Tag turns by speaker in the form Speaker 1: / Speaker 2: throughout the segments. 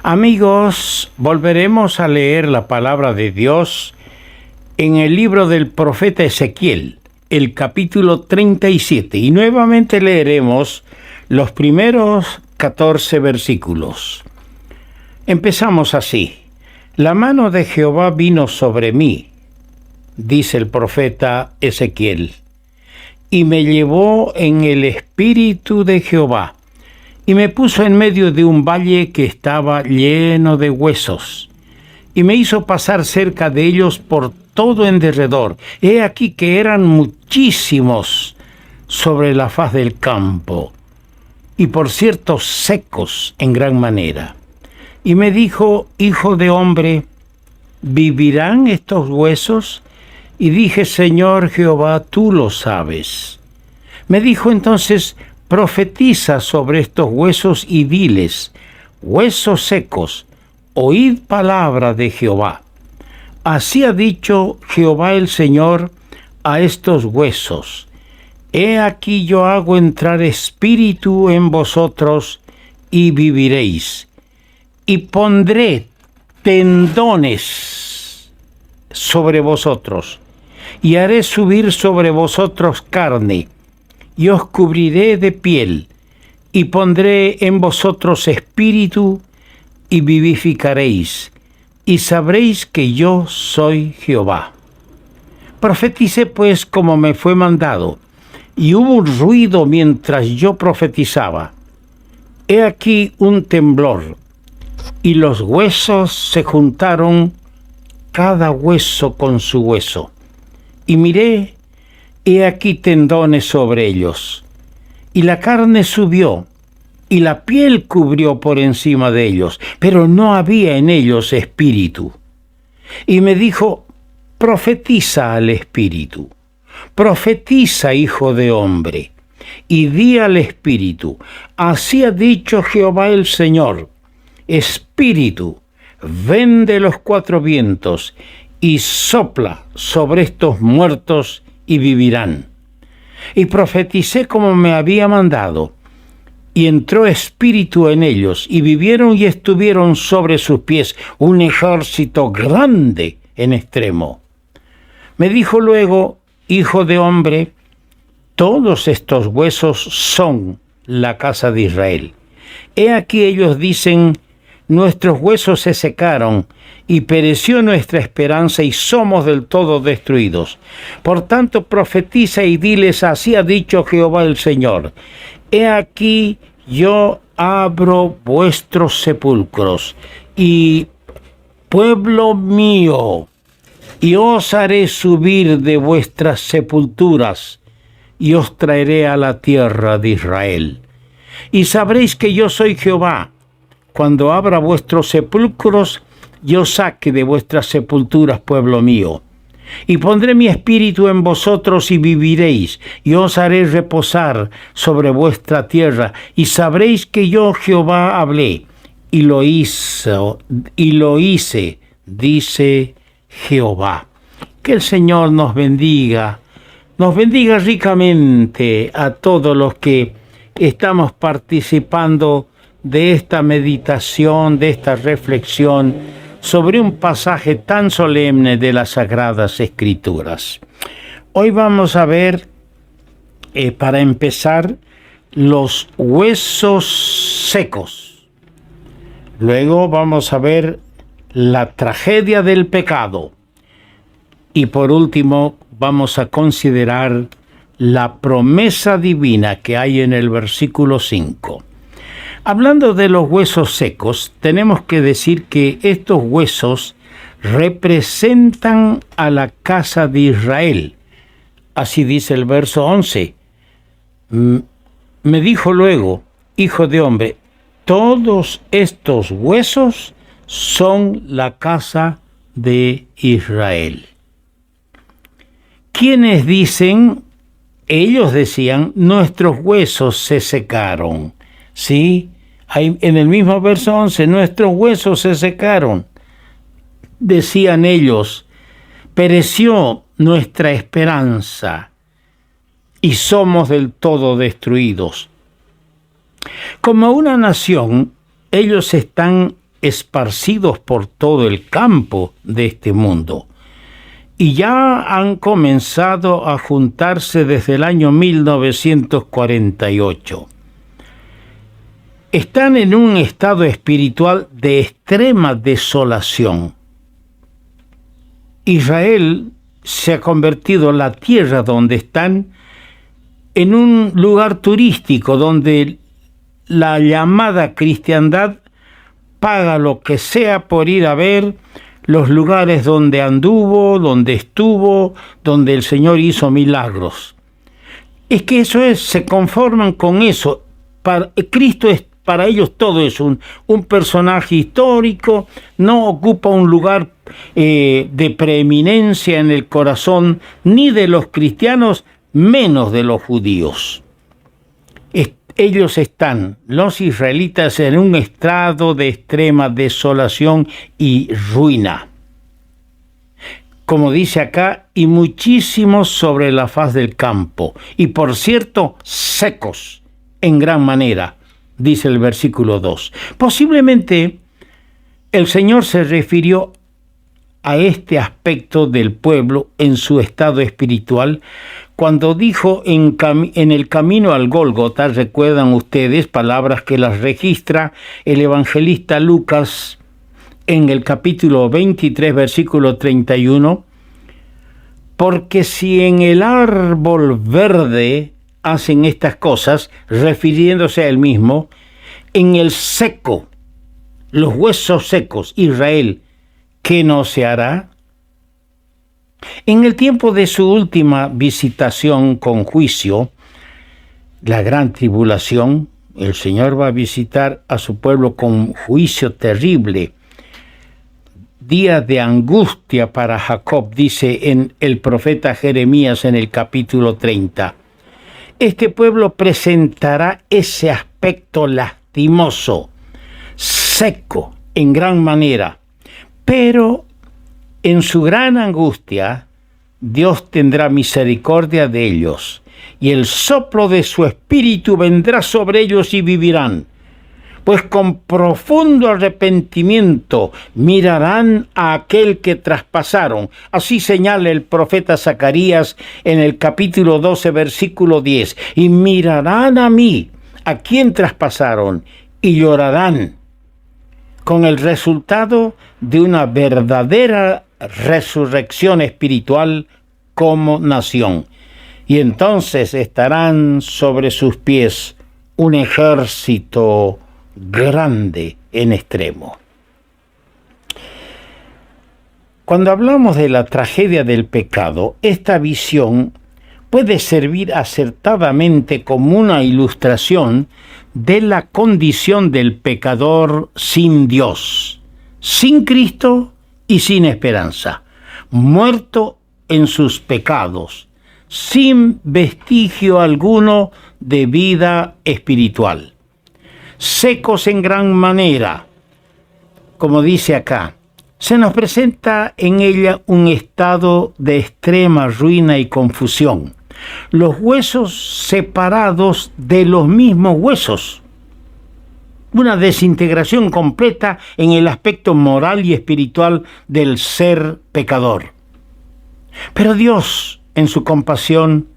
Speaker 1: Amigos, volveremos a leer la palabra de Dios en el libro del profeta Ezequiel, el capítulo 37, y nuevamente leeremos los primeros 14 versículos. Empezamos así: La mano de Jehová vino sobre mí, dice el profeta Ezequiel, y me llevó en el espíritu de Jehová, y me puso en medio de un valle que estaba lleno de huesos, y me hizo pasar cerca de ellos por todo en derredor. He aquí que eran muchísimos sobre la faz del campo, y por cierto secos en gran manera. Y me dijo: Hijo de hombre, ¿vivirán estos huesos? Y dije: Señor Jehová, tú lo sabes. Me dijo entonces: profetiza sobre estos huesos y diles: huesos secos, oíd palabra de Jehová. Así ha dicho Jehová el Señor a estos huesos: He aquí yo hago entrar espíritu en vosotros y viviréis, y pondré tendones sobre vosotros, y haré subir sobre vosotros carne, y os cubriré de piel, y pondré en vosotros espíritu, y vivificaréis, y sabréis que yo soy Jehová. Profeticé pues como me fue mandado, y hubo un ruido mientras yo profetizaba. He aquí un temblor, y los huesos se juntaron, cada hueso con su hueso. Y miré, he aquí tendones sobre ellos, y la carne subió, y la piel cubrió por encima de ellos, pero no había en ellos espíritu. Y me dijo: profetiza al espíritu, profetiza, hijo de hombre, y di al espíritu: así ha dicho Jehová el Señor, espíritu, ven de los cuatro vientos, y sopla sobre estos muertos, y vivirán. Y profeticé como me había mandado, y entró espíritu en ellos, y vivieron y estuvieron sobre sus pies un ejército grande en extremo. Me dijo luego: hijo de hombre, todos estos huesos son la casa de Israel. He aquí ellos dicen: nuestros huesos se secaron, y pereció nuestra esperanza, y somos del todo destruidos. Por tanto, profetiza y diles: así ha dicho Jehová el Señor: he aquí yo abro vuestros sepulcros, y pueblo mío, y os haré subir de vuestras sepulturas, y os traeré a la tierra de Israel. Y sabréis que yo soy Jehová, cuando abra vuestros sepulcros, yo saque de vuestras sepulturas, pueblo mío. Y pondré mi espíritu en vosotros y viviréis, y os haré reposar sobre vuestra tierra, y sabréis que yo Jehová hablé, y lo hice, dice Jehová. Que el Señor nos bendiga ricamente a todos los que estamos participando de esta meditación, de esta reflexión sobre un pasaje tan solemne de las Sagradas Escrituras. Hoy vamos a ver, para empezar, los huesos secos. Luego vamos a ver la tragedia del pecado. Y por último, vamos a considerar la promesa divina que hay en el versículo 5. Hablando de los huesos secos, tenemos que decir que estos huesos representan a la casa de Israel. Así dice el verso 11. Me dijo luego: hijo de hombre, todos estos huesos son la casa de Israel. ¿Quiénes dicen? Ellos decían: nuestros huesos se secaron. ¿Sí? En el mismo verso 11, nuestros huesos se secaron. Decían ellos: pereció nuestra esperanza, y somos del todo destruidos. Como una nación, ellos están esparcidos por todo el campo de este mundo. Y ya han comenzado a juntarse desde el año 1948. Están en un estado espiritual de extrema desolación. Israel se ha convertido, la tierra donde están, en un lugar turístico donde la llamada cristiandad paga lo que sea por ir a ver los lugares donde anduvo, donde estuvo, donde el Señor hizo milagros. Es que eso es, se conforman con eso. Cristo es, para ellos todo es un personaje histórico, no ocupa un lugar de preeminencia en el corazón ni de los cristianos, menos de los judíos. Ellos están, los israelitas, en un estado de extrema desolación y ruina. Como dice acá, y muchísimos sobre la faz del campo, y por cierto, secos en gran manera, dice el versículo 2. Posiblemente el Señor se refirió a este aspecto del pueblo en su estado espiritual cuando dijo en el camino al Gólgota, recuerdan ustedes, palabras que las registra el evangelista Lucas en el capítulo 23, versículo 31, porque si en el árbol verde hacen estas cosas, refiriéndose a él mismo, en el seco, los huesos secos, Israel, ¿qué no se hará? En el tiempo de su última visitación con juicio, la gran tribulación, el Señor va a visitar a su pueblo con juicio terrible. Día de angustia para Jacob, dice en el profeta Jeremías en el capítulo 30. Este pueblo presentará ese aspecto lastimoso, seco en gran manera, pero en su gran angustia, Dios tendrá misericordia de ellos, y el soplo de su espíritu vendrá sobre ellos y vivirán. Pues con profundo arrepentimiento mirarán a aquel que traspasaron. Así señala el profeta Zacarías en el capítulo 12, versículo 10. Y mirarán a mí, a quien traspasaron, y llorarán, con el resultado de una verdadera resurrección espiritual como nación. Y entonces estarán sobre sus pies un ejército grande en extremo. Cuando hablamos de la tragedia del pecado, esta visión puede servir acertadamente como una ilustración de la condición del pecador sin Dios, sin Cristo y sin esperanza, muerto en sus pecados, sin vestigio alguno de vida espiritual, secos en gran manera. Como dice acá, se nos presenta en ella un estado de extrema ruina y confusión, los huesos separados de los mismos huesos, una desintegración completa en el aspecto moral y espiritual del ser pecador. Pero Dios, en su compasión,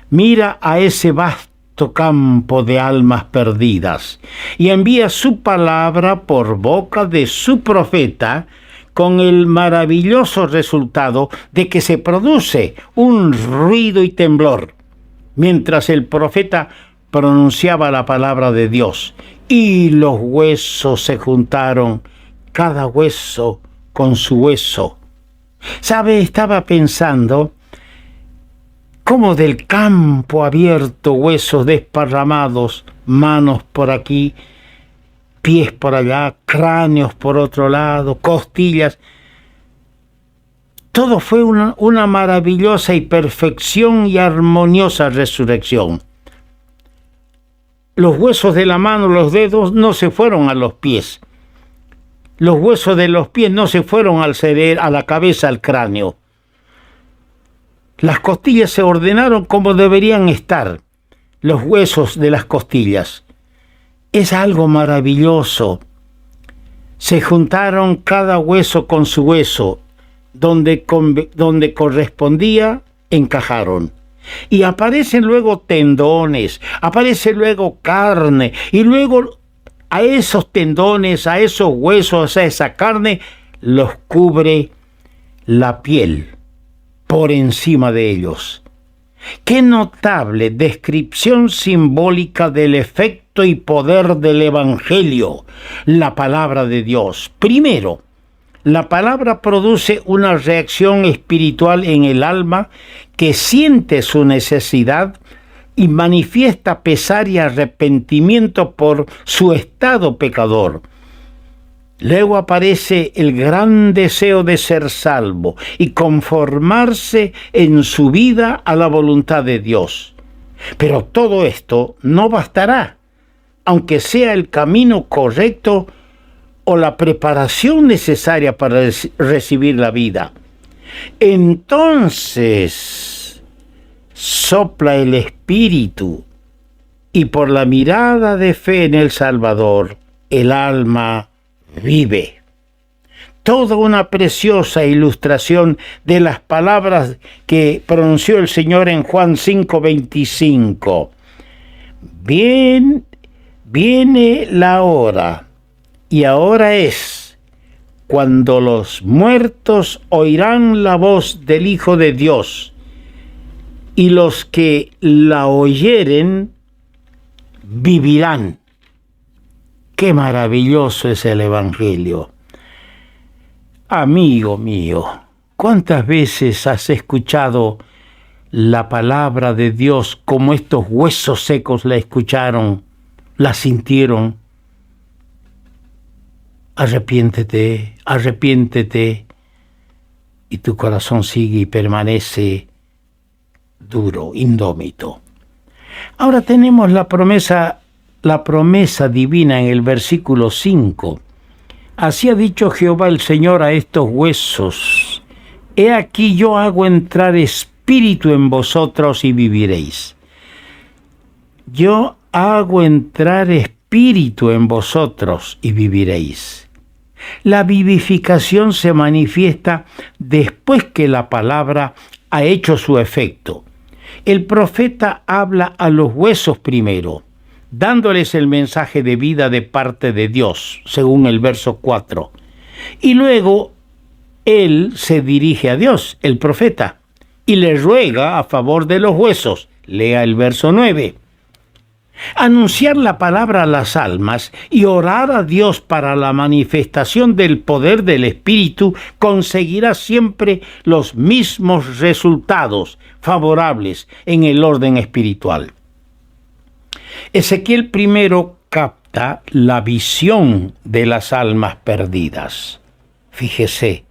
Speaker 1: mira a ese vasto campo de almas perdidas y envía su palabra por boca de su profeta, con el maravilloso resultado de que se produce un ruido y temblor, mientras el profeta pronunciaba la palabra de Dios, y los huesos se juntaron, cada hueso con su hueso. ¿Sabe? Estaba pensando cómo del campo abierto, huesos desparramados, manos por aquí, pies por allá, cráneos por otro lado, costillas. Todo fue una maravillosa y perfección y armoniosa resurrección. Los huesos de la mano, los dedos, no se fueron a los pies. Los huesos de los pies no se fueron al cerebro, a la cabeza, al cráneo. Las costillas se ordenaron como deberían estar, los huesos de las costillas. Es algo maravilloso. Se juntaron cada hueso con su hueso, donde correspondía, encajaron. Y aparecen luego tendones, aparece luego carne, y luego a esos tendones, a esos huesos, a esa carne, los cubre la piel por encima de ellos. Qué notable descripción simbólica del efecto y poder del Evangelio, la palabra de Dios. Primero, la palabra produce una reacción espiritual en el alma que siente su necesidad y manifiesta pesar y arrepentimiento por su estado pecador. Luego aparece el gran deseo de ser salvo y conformarse en su vida a la voluntad de Dios. Pero todo esto no bastará, aunque sea el camino correcto o la preparación necesaria para recibir la vida. Entonces sopla el Espíritu y por la mirada de fe en el Salvador, el alma vive. Toda una preciosa ilustración de las palabras que pronunció el Señor en Juan 5:25. Viene la hora, y ahora es, cuando los muertos oirán la voz del Hijo de Dios, y los que la oyeren vivirán. Qué maravilloso es el Evangelio. Amigo mío, ¿cuántas veces has escuchado la palabra de Dios como estos huesos secos la escucharon, la sintieron? Arrepiéntete, arrepiéntete, y tu corazón sigue y permanece duro, indómito. Ahora tenemos la promesa divina en el versículo 5. Así ha dicho Jehová el Señor a estos huesos: he aquí yo hago entrar espíritu en vosotros y viviréis. Yo hago entrar espíritu en vosotros y viviréis. La vivificación se manifiesta después que la palabra ha hecho su efecto. El profeta habla a los huesos primero, dándoles el mensaje de vida de parte de Dios, según el verso 4. Y luego él se dirige a Dios, el profeta, y le ruega a favor de los huesos. Lea el verso 9. Anunciar la palabra a las almas y orar a Dios para la manifestación del poder del Espíritu conseguirá siempre los mismos resultados favorables en el orden espiritual. Ezequiel primero capta la visión de las almas perdidas. Fíjese.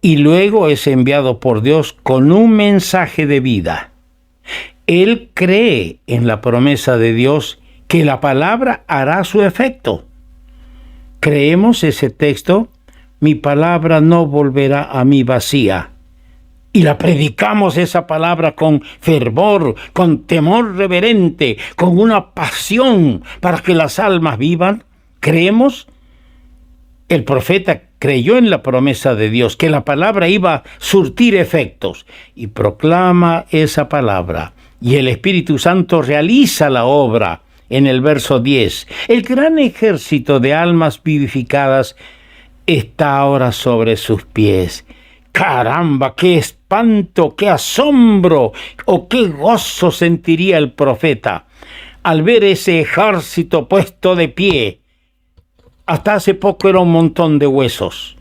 Speaker 1: Y luego es enviado por Dios con un mensaje de vida. Él cree en la promesa de Dios que la palabra hará su efecto. Creemos ese texto: mi palabra no volverá a mí vacía. Y la predicamos esa palabra con fervor, con temor reverente, con una pasión para que las almas vivan. ¿Creemos? El profeta creyó en la promesa de Dios, que la palabra iba a surtir efectos, y proclama esa palabra. Y el Espíritu Santo realiza la obra en el verso 10. El gran ejército de almas vivificadas está ahora sobre sus pies. ¡Caramba! ¡Qué espanto! ¡Qué asombro! ¡O qué gozo sentiría el profeta al ver ese ejército puesto de pie! Hasta hace poco era un montón de huesos.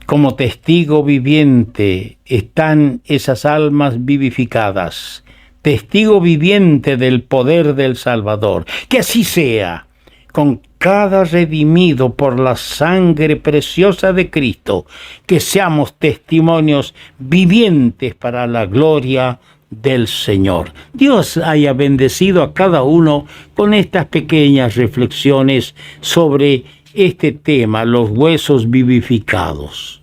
Speaker 1: Como testigo viviente están esas almas vivificadas. Testigo viviente del poder del Salvador. Que así sea, con cada redimido por la sangre preciosa de Cristo, que seamos testimonios vivientes para la gloria del Señor. Dios haya bendecido a cada uno con estas pequeñas reflexiones sobre este tema, los huesos vivificados.